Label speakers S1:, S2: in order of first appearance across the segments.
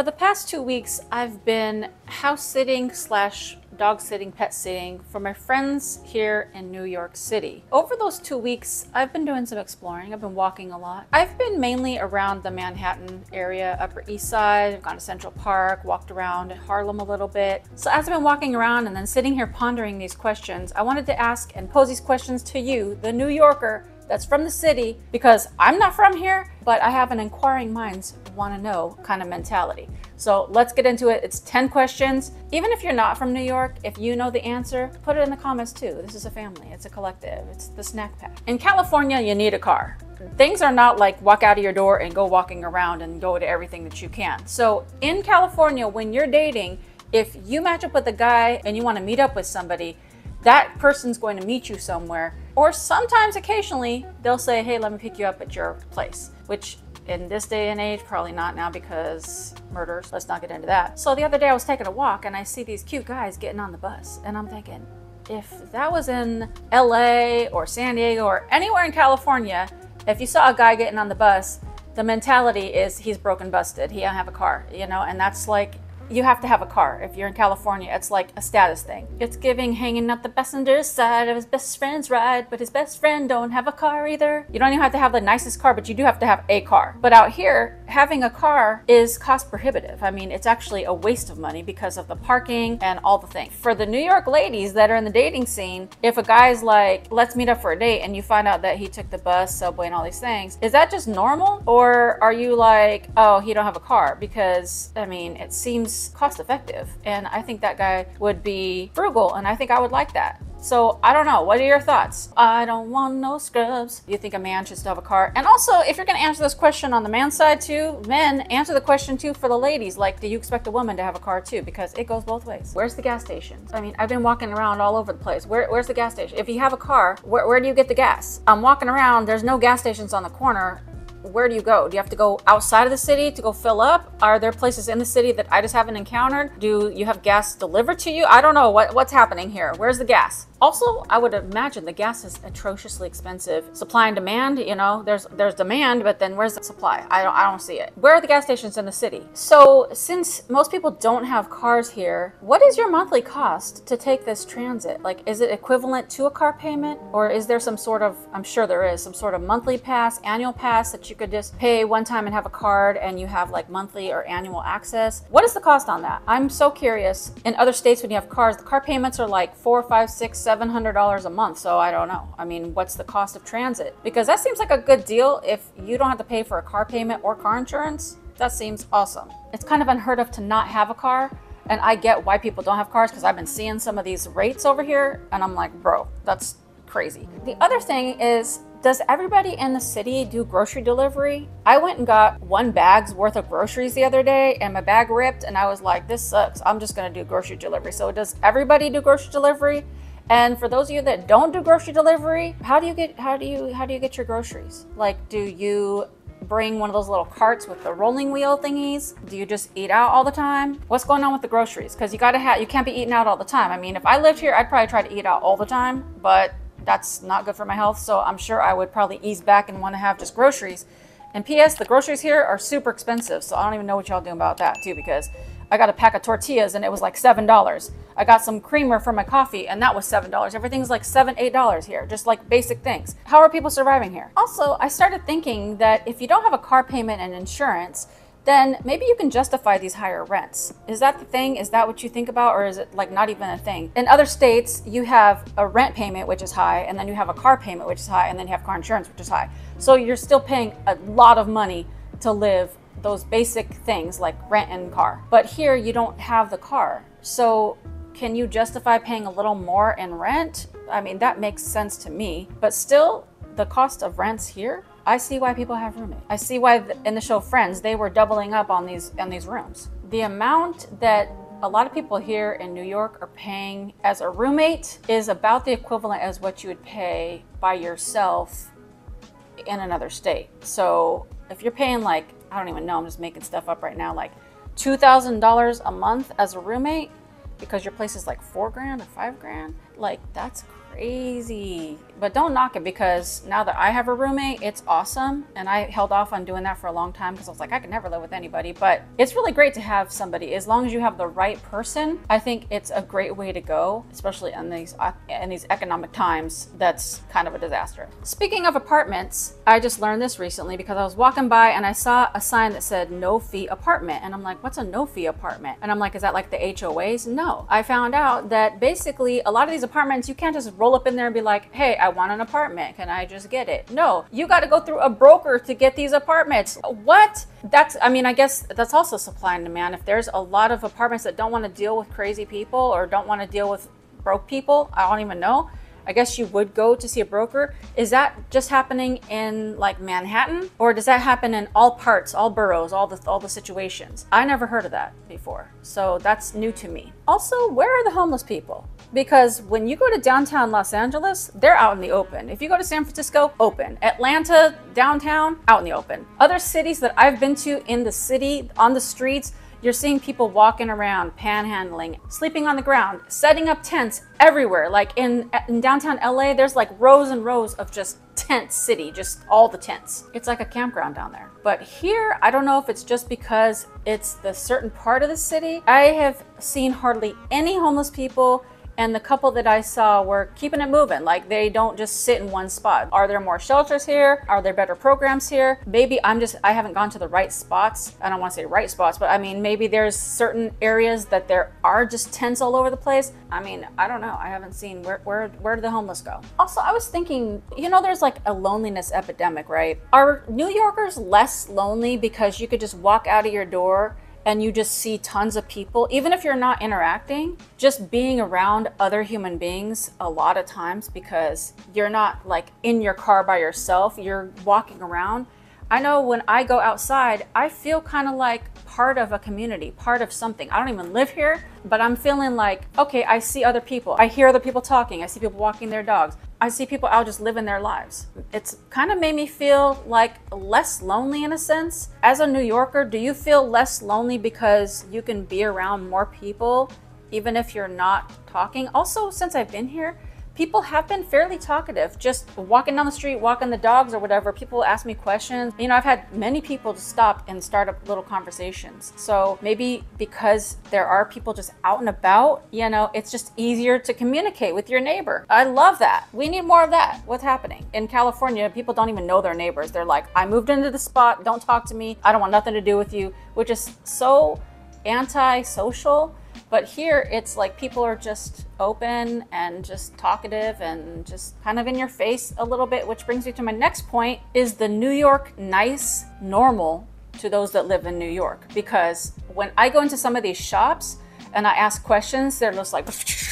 S1: For the past 2 weeks, I've been house sitting slash dog sitting, pet sitting for my friends here in New York City. Over those 2 weeks, I've been doing some exploring. I've been walking a lot. I've been mainly around the Manhattan area, Upper East Side. I've gone to Central Park, walked around Harlem a little bit. So as I've been walking around and then sitting here pondering these questions, I wanted to ask and pose these questions to you, the New Yorker that's from the city, because I'm not from here, but I have an inquiring minds want to know kind of mentality. So let's get into it. It's 10 questions. Even if you're not from New York, if you know the answer, put it in the comments too. This is a family, it's a collective, it's the snack pack. In California, you need a car. Things are not like walk out of your door and go walking around and go to everything that you can. So in California, when you're dating, if you match up with a guy and you want to meet up with somebody, that person's going to meet you somewhere. Or sometimes, occasionally, they'll say, hey, let me pick you up at your place, which in this day and age, probably not now because murders, let's not get into that. So the other day I was taking a walk and I see these cute guys getting on the bus and I'm thinking, if that was in LA or San Diego or anywhere in California, if you saw a guy getting on the bus, the mentality is he's broken, busted, he don't have a car, you know, and that's like, you have to have a car. If you're in California, it's like a status thing. It's giving hanging out the passenger side of his best friend's ride, but his best friend don't have a car either. You don't even have to have the nicest car, but you do have to have a car. But out here, having a car is cost prohibitive. I mean, it's actually a waste of money because of the parking and all the things. For the New York ladies that are in the dating scene, if a guy's like, let's meet up for a date, and you find out that he took the bus, subway, and all these things, is that just normal? Or are you like, oh, he don't have a car? Because, I mean, it seems cost effective, and I think that guy would be frugal, and I think I would like that. So I don't know, what are your thoughts? I don't want no scrubs. Do you think a man should still have a car? And also, if you're gonna answer this question on the man's side too, men, answer the question too for the ladies, like, do you expect a woman to have a car too? Because it goes both ways. Where's the gas station? I mean, I've been walking around all over the place. Where's the gas station? If you have a car, where do you get the gas? I'm walking around, there's no gas stations on the corner. Where do you go? Do you have to go outside of the city to go fill up? Are there places in the city that I just haven't encountered? Do you have gas delivered to you? I don't know what's happening here. Where's the gas? Also, I would imagine the gas is atrociously expensive. Supply and demand, you know, there's demand, but then where's the supply? I don't see it. Where are the gas stations in the city? So since most people don't have cars here, what is your monthly cost to take this transit? Like, is it equivalent to a car payment? Or is there some sort of, I'm sure there is, some sort of monthly pass, annual pass that you could just pay one time and have a card and you have like monthly or annual access? What is the cost on that? I'm so curious. In other states, when you have cars, the car payments are like $400, $500, $600, $700 a month. So I don't know. I mean, what's the cost of transit? Because that seems like a good deal. If you don't have to pay for a car payment or car insurance, that seems awesome. It's kind of unheard of to not have a car. And I get why people don't have cars because I've been seeing some of these rates over here and I'm like, bro, that's crazy. The other thing is, does everybody in the city do grocery delivery? I went and got 1 bag's worth of groceries the other day and my bag ripped and I was like, this sucks. I'm just gonna do grocery delivery. So does everybody do grocery delivery? And for those of you that don't do grocery delivery, how do you get your groceries? Like, do you bring one of those little carts with the rolling wheel thingies? Do you just eat out all the time? What's going on with the groceries? Because you can't be eating out all the time. I mean, if I lived here, I'd probably try to eat out all the time, but that's not good for my health. So I'm sure I would probably ease back and want to have just groceries. And P.S. the groceries here are super expensive. So I don't even know what y'all doing about that too, because I got a pack of tortillas and it was like $7. I got some creamer for my coffee and that was $7. Everything's like $7, $8 here, just like basic things. How are people surviving here? Also, I started thinking that if you don't have a car payment and insurance, then maybe you can justify these higher rents. Is that the thing? Is that what you think about? Or is it like not even a thing? In other states, you have a rent payment, which is high, and then you have a car payment, which is high, and then you have car insurance, which is high. So you're still paying a lot of money to live those basic things like rent and car. But here you don't have the car. So can you justify paying a little more in rent? I mean, that makes sense to me, but still the cost of rents here, I see why people have roommates. I see why in the show Friends, they were doubling up on these rooms. The amount that a lot of people here in New York are paying as a roommate is about the equivalent as what you would pay by yourself in another state. So if you're paying like, I don't even know, I'm just making stuff up right now, like $2,000 a month as a roommate because your place is like $4 grand or $5 grand, like that's crazy. But don't knock it, because now that I have a roommate, it's awesome. And I held off on doing that for a long time because I was like, I could never live with anybody. But it's really great to have somebody. As long as you have the right person, I think it's a great way to go, especially in these economic times. That's kind of a disaster. Speaking of apartments, I just learned this recently because I was walking by and I saw a sign that said no fee apartment. And I'm like, what's a no fee apartment? And I'm like, is that like the HOAs? No. I found out that basically a lot of these apartments, you can't just roll up in there and be like, hey, I want an apartment. Can I just get it? No, you got to go through a broker to get these apartments. What? I guess that's also supply and demand. If there's a lot of apartments that don't want to deal with crazy people or don't want to deal with broke people, I don't even know. I guess you would go to see a broker. Is that just happening in like Manhattan, or does that happen in all parts, all boroughs, all the situations? I never heard of that before, so that's new to me. Also, where are the homeless people? Because when you go to downtown Los Angeles, they're out in the open. If you go to San Francisco, open. Atlanta, downtown, out in the open. Other cities that I've been to in the city, on the streets, you're seeing people walking around, panhandling, sleeping on the ground, setting up tents everywhere. Like in downtown LA, there's like rows and rows of just tent city, just all the tents. It's like a campground down there. But here, I don't know if it's just because it's the certain part of the city. I have seen hardly any homeless people. And the couple that I saw were keeping it moving. Like they don't just sit in one spot. Are there more shelters here? Are there better programs here? Maybe I haven't gone to the right spots. I don't want to say right spots, but I mean, maybe there's certain areas that there are just tents all over the place. I mean, I don't know. I haven't seen where do the homeless go? Also, I was thinking, there's like a loneliness epidemic, right? Are New Yorkers less lonely because you could just walk out of your door and you just see tons of people, even if you're not interacting, just being around other human beings a lot of times, because you're not like in your car by yourself, you're walking around. I know when I go outside, I feel kind of like part of a community, part of something. I don't even live here, but I'm feeling like, okay, I see other people. I hear other people talking. I see people walking their dogs. I see people out just living their lives. It's kind of made me feel like less lonely in a sense. As a New Yorker, do you feel less lonely because you can be around more people, even if you're not talking? Also, since I've been here, people have been fairly talkative. Just walking down the street, walking the dogs or whatever, people ask me questions. I've had many people to stop and start up little conversations. So maybe because there are people just out and about, it's just easier to communicate with your neighbor. I love that. We need more of that. What's happening? In California, people don't even know their neighbors. They're like, I moved into the spot, don't talk to me. I don't want nothing to do with you, which is so anti-social. But here it's like people are just open and just talkative and just kind of in your face a little bit, which brings me to my next point. Is the New York nice normal to those that live in New York? Because when I go into some of these shops and I ask questions, they're just like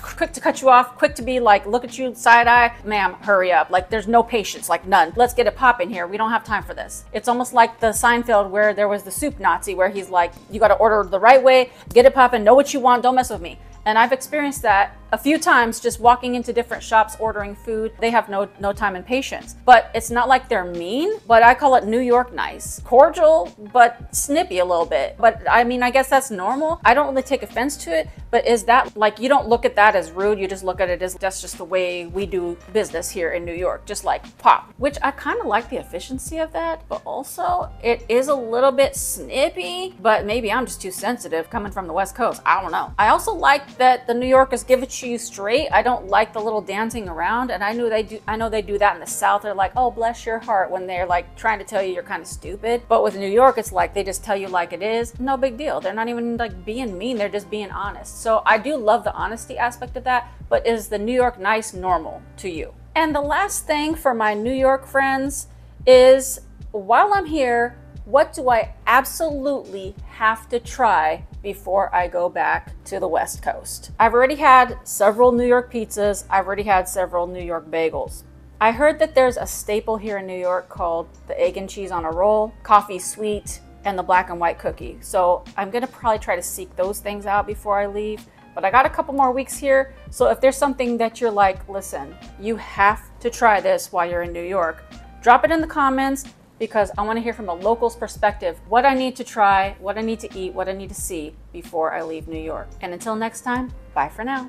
S1: quick to cut you off, quick to be like, look at you side eye, ma'am, hurry up. Like there's no patience, like none. Let's get it popping here. We don't have time for this. It's almost like the Seinfeld where there was the soup Nazi where he's like, you got to order the right way, get it popping, know what you want, don't mess with me. And I've experienced that a few times just walking into different shops, ordering food. They have no time and patience. But it's not like they're mean, but I call it New York nice. Cordial, but snippy a little bit. But I mean, I guess that's normal. I don't really take offense to it, but is that like, you don't look at that as rude, you just look at it as that's just the way we do business here in New York, just like pop. Which I kind of like the efficiency of that, but also it is a little bit snippy, but maybe I'm just too sensitive coming from the West Coast. I don't know. I also like that the New Yorkers give it to you straight. I don't like the little dancing around, and I know they do that in the South. They're like, oh, bless your heart, when they're like trying to tell you you're kind of stupid. But with New York, it's like they just tell you like it is. No big deal. They're not even like being mean. They're just being honest. So I do love the honesty aspect of that, but is the New York nice normal to you? And the last thing for my New York friends is, while I'm here, what do I absolutely have to try before I go back to the West Coast? I've already had several New York pizzas. I've already had several New York bagels. I heard that there's a staple here in New York called the egg and cheese on a roll, coffee sweet, and the black and white cookie. So I'm gonna probably try to seek those things out before I leave. But I got a couple more weeks here. So if there's something that you're like, listen, you have to try this while you're in New York, drop it in the comments, because I want to hear from a local's perspective what I need to try, what I need to eat, what I need to see before I leave New York. And until next time, bye for now.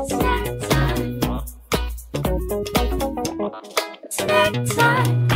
S2: Snack time. Snack time.